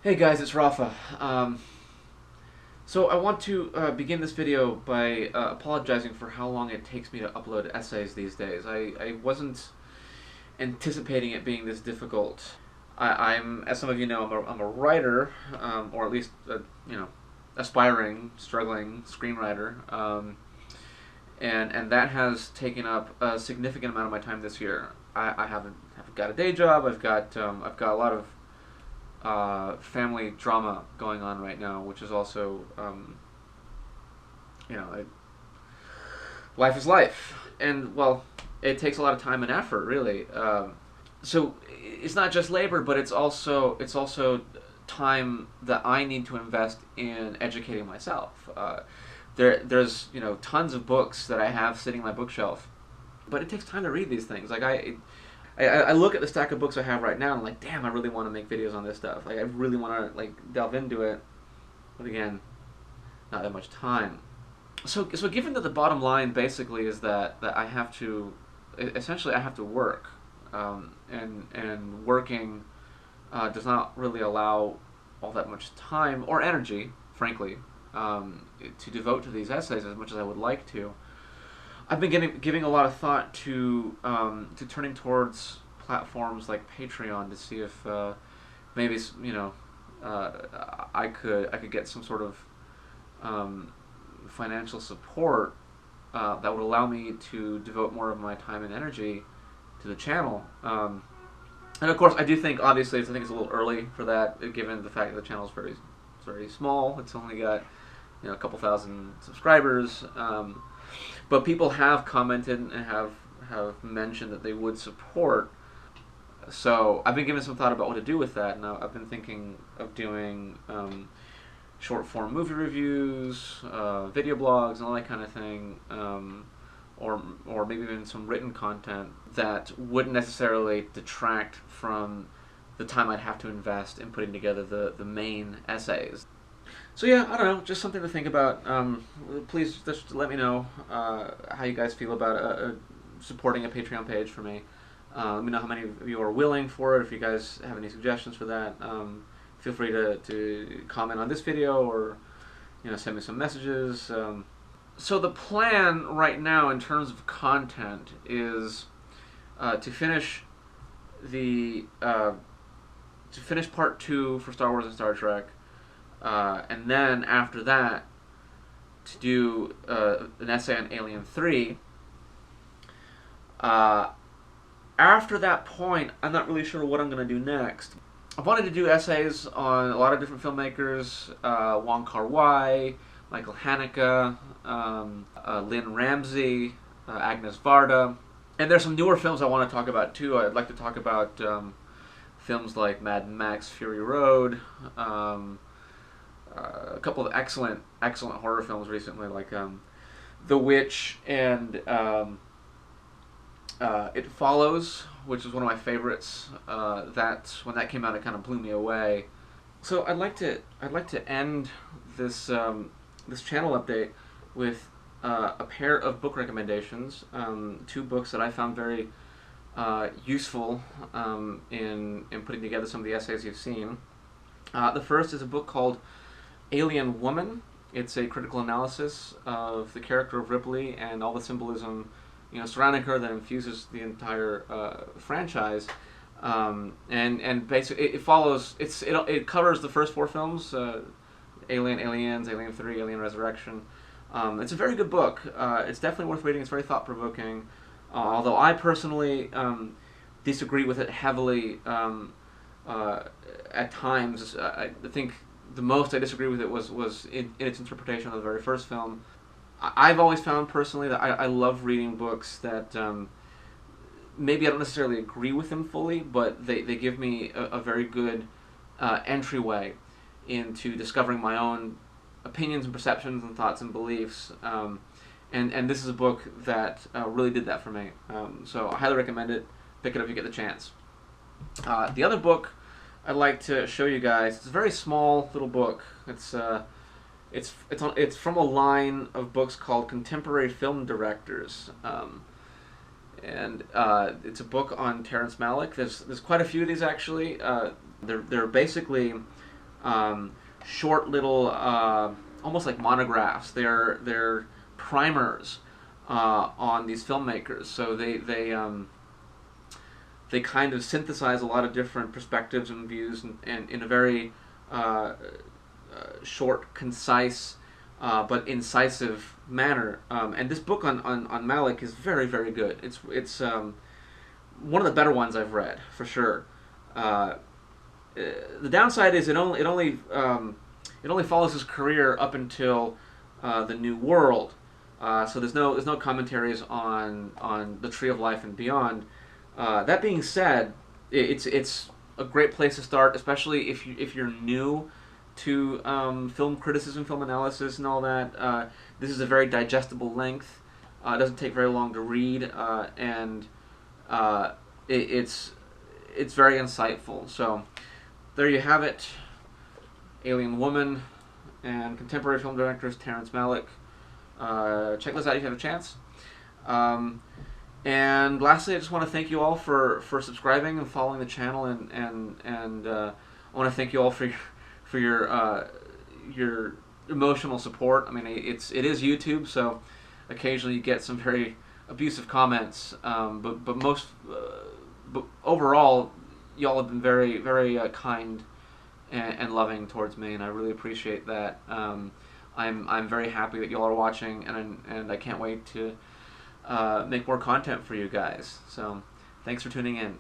Hey guys, it's Rafa. So I want to begin this video by apologizing for how long it takes me to upload essays these days. I wasn't anticipating it being this difficult. I'm, as some of you know, I'm a writer, or at least aspiring, struggling screenwriter, and that has taken up a significant amount of my time this year. I've got a day job. I've got a lot of family drama going on right now, which is also, you know, life is life, and well, it takes a lot of time and effort, really. So it's not just labor, but it's also time that I need to invest in educating myself. There's tons of books that I have sitting on my bookshelf, but it takes time to read these things. I look at the stack of books I have right now and I'm like, damn, I really want to make videos on this stuff. Like, I really want to delve into it, but again, not that much time. So given that the bottom line basically is that I have to, essentially I have to work, and working does not really allow all that much time or energy, frankly, to devote to these essays as much as I would like to. I've been giving a lot of thought to turning towards platforms like Patreon to see if maybe I could get some sort of financial support that would allow me to devote more of my time and energy to the channel. And of course, I do think, obviously, I think it's a little early for that, given the fact that the channel is very small. It's only got a couple thousand subscribers. But people have commented and have mentioned that they would support. So I've been giving some thought about what to do with that. Now I've been thinking of doing short form movie reviews, video blogs, and all that kind of thing, or maybe even some written content that wouldn't necessarily detract from the time I'd have to invest in putting together the main essays. So yeah, I don't know, just something to think about. Please just let me know how you guys feel about supporting a Patreon page for me. Let me know how many of you are willing for it. If you guys have any suggestions for that, feel free to comment on this video or send me some messages. So the plan right now in terms of content is to finish part 2 for Star Wars and Star Trek. And then after that, to do an essay on Alien 3. After that point, I'm not really sure what I'm going to do next. I wanted to do essays on a lot of different filmmakers, Wong Kar-wai, Michael Haneke, Lynn Ramsey, Agnes Varda. And there's some newer films I want to talk about too. I'd like to talk about films like Mad Max Fury Road, a couple of excellent horror films recently, like The Witch and It Follows, which is one of my favorites. When that came out, it kind of blew me away. So I'd like to end this this channel update with a pair of book recommendations. 2 books that I found very useful in putting together some of the essays you've seen. The first is a book called Alien Woman. It's a critical analysis of the character of Ripley and all the symbolism, surrounding her that infuses the entire franchise. And basically, it follows. It covers the first 4 films: Alien, Aliens, Alien 3, Alien Resurrection. It's a very good book. It's definitely worth reading. It's very thought provoking. Although I personally disagree with it heavily at times. I think the most I disagree with it was in its interpretation of the very first film. I've always found personally that I love reading books that maybe I don't necessarily agree with them fully, but they give me a very good entryway into discovering my own opinions and perceptions and thoughts and beliefs. And this is a book that really did that for me. So I highly recommend it. Pick it up if you get the chance. The other book I'd like to show you guys. It's a very small little book. It's from a line of books called Contemporary Film Directors, and it's a book on Terrence Malick. There's quite a few of these actually. They're basically short little, almost like monographs. They're primers on these filmmakers. So they kind of synthesize a lot of different perspectives and views, and in a very short, concise, but incisive manner. And this book on Malick is very, very good. It's one of the better ones I've read, for sure. The downside is it only follows his career up until the New World. So there's no commentaries on the Tree of Life and beyond. That being said, it's a great place to start, especially if you're new to film criticism, film analysis, and all that. This is a very digestible length. It doesn't take very long to read, and it's very insightful. So there you have it. Alien Woman and contemporary film directors Terrence Malick. Check this out if you have a chance. And lastly, I just want to thank you all for subscribing and following the channel, and I want to thank you all for your emotional support. I mean, it is YouTube, so occasionally you get some very abusive comments, but overall, y'all have been very, very kind and loving towards me, and I really appreciate that. I'm very happy that y'all are watching, and I can't wait to make more content for you guys. So thanks for tuning in.